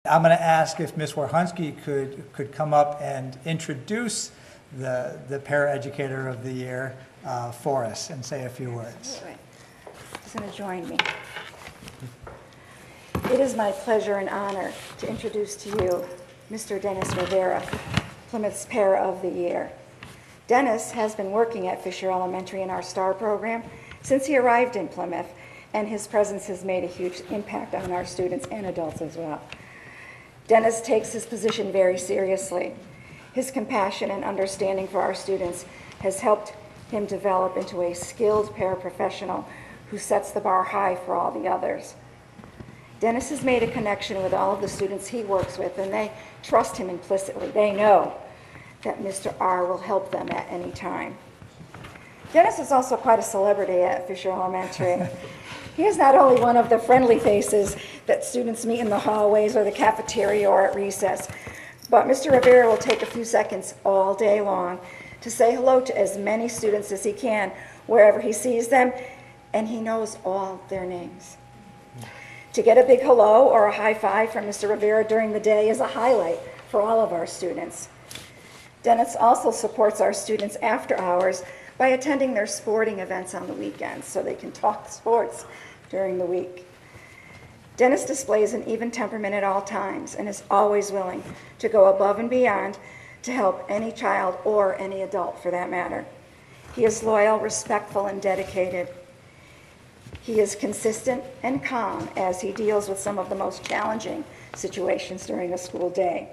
I'm going to ask if Ms. Warhunski could come up and introduce the paraeducator of the year for us and say a few words. He's going to join me. It is my pleasure and honor to introduce to you Mr. Dennis Rivera, Plymouth's Para of the Year. Dennis has been working at Fisher Elementary in our STAR program since he arrived in Plymouth, and his presence has made a huge impact on our students and adults as well. Dennis takes his position very seriously. His compassion and understanding for our students has helped him develop into a skilled paraprofessional who sets the bar high for all the others. Dennis has made a connection with all of the students he works with, and they trust him implicitly. They know that Mr. R will help them at any time. Dennis is also quite a celebrity at Fisher Elementary. He is not only one of the friendly faces that students meet in the hallways or the cafeteria or at recess, but Mr. Rivera will take a few seconds all day long to say hello to as many students as he can wherever he sees them, and he knows all their names. To get a big hello or a high five from Mr. Rivera during the day is a highlight for all of our students. Dennis also supports our students after hours by attending their sporting events on the weekends so they can talk sports during the week. Dennis displays an even temperament at all times and is always willing to go above and beyond to help any child or any adult for that matter. He is loyal, respectful, and dedicated. He is consistent and calm as he deals with some of the most challenging situations during a school day.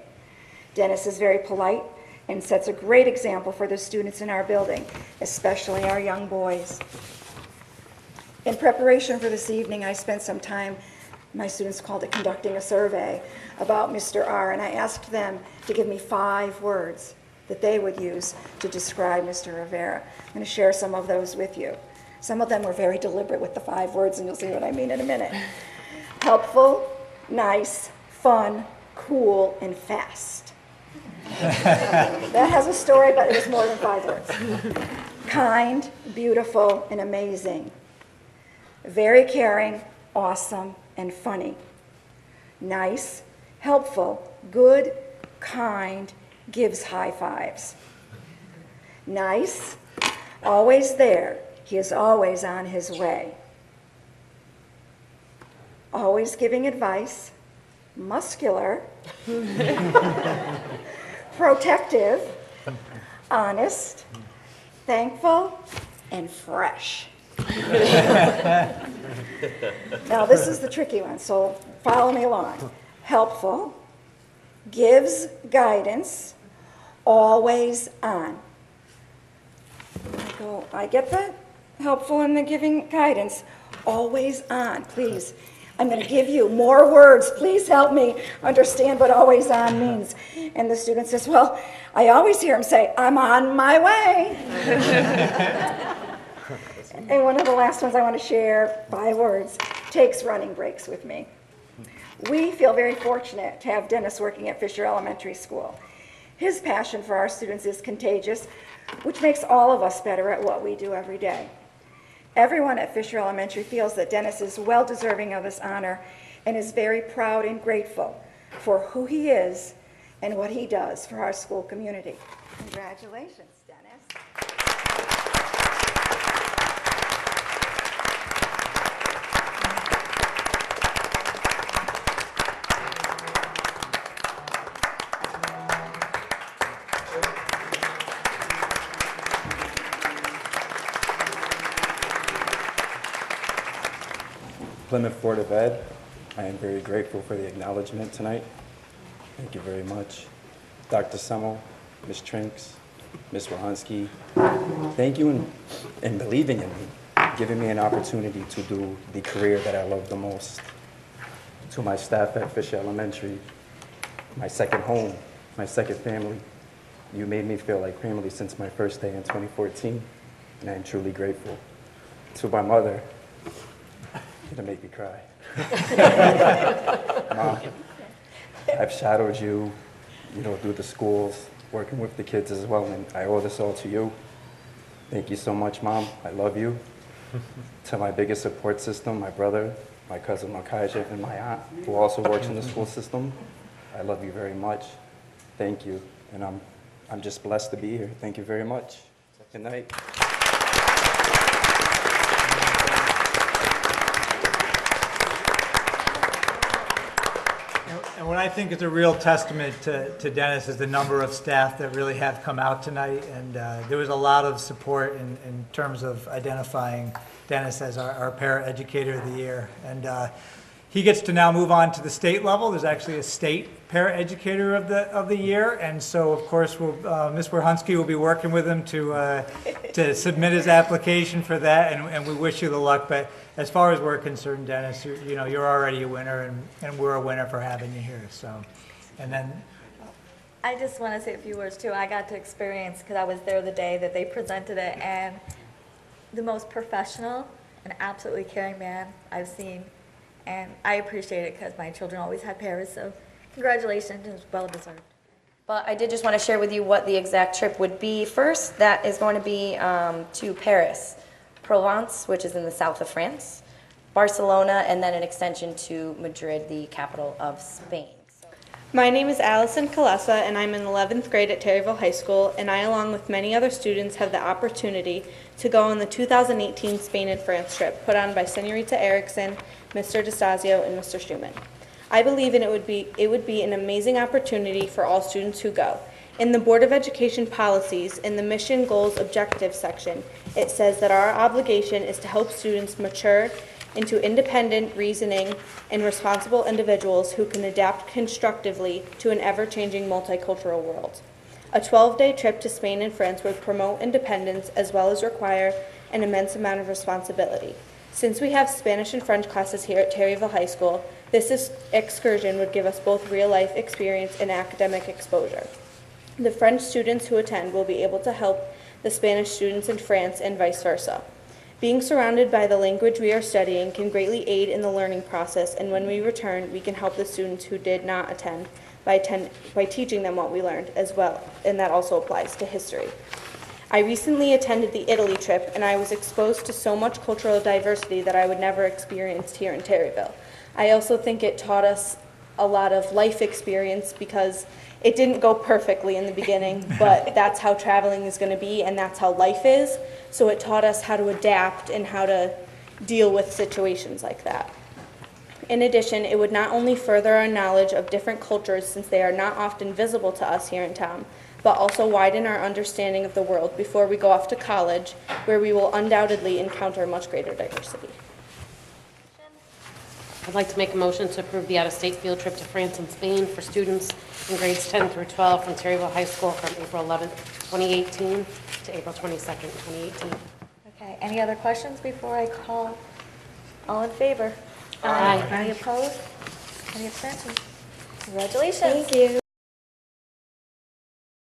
Dennis is very polite and sets a great example for the students in our building, especially our young boys. In preparation for this evening, I spent some time, my students called it conducting a survey, about Mr. R, and I asked them to give me 5 words that they would use to describe Mr. Rivera. I'm going to share some of those with you. Some of them were very deliberate with the 5 words, and you'll see what I mean in a minute. Helpful, nice, fun, cool, and fast. That has a story, but it was more than 5 words. Kind, beautiful, and amazing. Very caring, awesome, and funny. Nice, helpful, good, kind, gives high fives. Nice, always there. He is always on his way. Always giving advice. Muscular. Protective, honest, thankful, and fresh. Now this is the tricky one, so follow me along. Helpful, gives guidance, always on. I get that? Helpful in the giving guidance, always on. Please, I'm going to give you more words. Please help me understand what always on means. And the student says, well, I always hear him say, I'm on my way. And one of the last ones I want to share, 5 words, takes running breaks with me. We feel very fortunate to have Dennis working at Fisher Elementary School. His passion for our students is contagious, which makes all of us better at what we do every day. Everyone at Fisher Elementary feels that Dennis is well deserving of this honor and is very proud and grateful for who he is and what he does for our school community. Congratulations, Dennis. Plymouth Board of Ed, I am very grateful for the acknowledgement tonight. Thank you very much. Dr. Semmel, Ms. Trinks, Ms. Wahansky, thank you in believing in me, giving me an opportunity to do the career that I love the most. To my staff at Fisher Elementary, my second home, my second family, you made me feel like family since my first day in 2014, and I am truly grateful. To my mother, to make me cry. Mom, I've shadowed you, through the schools, working with the kids as well, and I owe this all to you. Thank you so much, Mom. I love you. To my biggest support system, my brother, my cousin Makaja, and my aunt, who also works in the school system. I love you very much. Thank you. And I'm just blessed to be here. Thank you very much. Good night. And what I think is a real testament to Dennis is the number of staff that really have come out tonight. And there was a lot of support in terms of identifying Dennis as our Para-Educator of the Year. And he gets to now move on to the state level. There's actually a state Para-Educator of the Year. And so, of course, Ms. Warhunski will be working with him to submit his application for that. And we wish you the luck. But as far as we're concerned, Dennis, you're already a winner, and we're a winner for having you here. So, and then I just want to say a few words too. I got to experience, because I was there the day that they presented it, and the most professional and absolutely caring man I've seen. And I appreciate it because my children always had paras, so congratulations, it was well deserved. But I did just want to share with you what the exact trip would be. First, that is going to be to Paris, Provence, which is in the south of France, Barcelona, and then an extension to Madrid, the capital of Spain. My name is Allison Kalesa, and I'm in 11th grade at Terryville High School, and I, along with many other students, have the opportunity to go on the 2018 Spain and France trip put on by Senorita Erickson, Mr. DeStasio, and Mr. Schumann. I believe it would be an amazing opportunity for all students who go. In the Board of Education policies, in the Mission Goals Objectives section, it says that our obligation is to help students mature into independent, reasoning, and responsible individuals who can adapt constructively to an ever-changing multicultural world. A 12-day trip to Spain and France would promote independence as well as require an immense amount of responsibility. Since we have Spanish and French classes here at Terryville High School, this excursion would give us both real-life experience and academic exposure. The French students who attend will be able to help the Spanish students in France and vice versa. Being surrounded by the language we are studying can greatly aid in the learning process, and when we return, we can help the students who did not attend by teaching them what we learned as well, and that also applies to history. I recently attended the Italy trip, and I was exposed to so much cultural diversity that I would never experienced here in Terryville. I also think it taught us a lot of life experience because it didn't go perfectly in the beginning, but that's how traveling is going to be, and that's how life is. So it taught us how to adapt and how to deal with situations like that. In addition, it would not only further our knowledge of different cultures, since they are not often visible to us here in town, but also widen our understanding of the world before we go off to college, where we will undoubtedly encounter much greater diversity. I'd like to make a motion to approve the out-of-state field trip to France and Spain for students in grades 10 through 12 from Terryville High School from April 11th, 2018 to April 22nd, 2018. Okay, any other questions before I call? All in favor? Aye. Any opposed? Any abstentions? Congratulations. Thank you.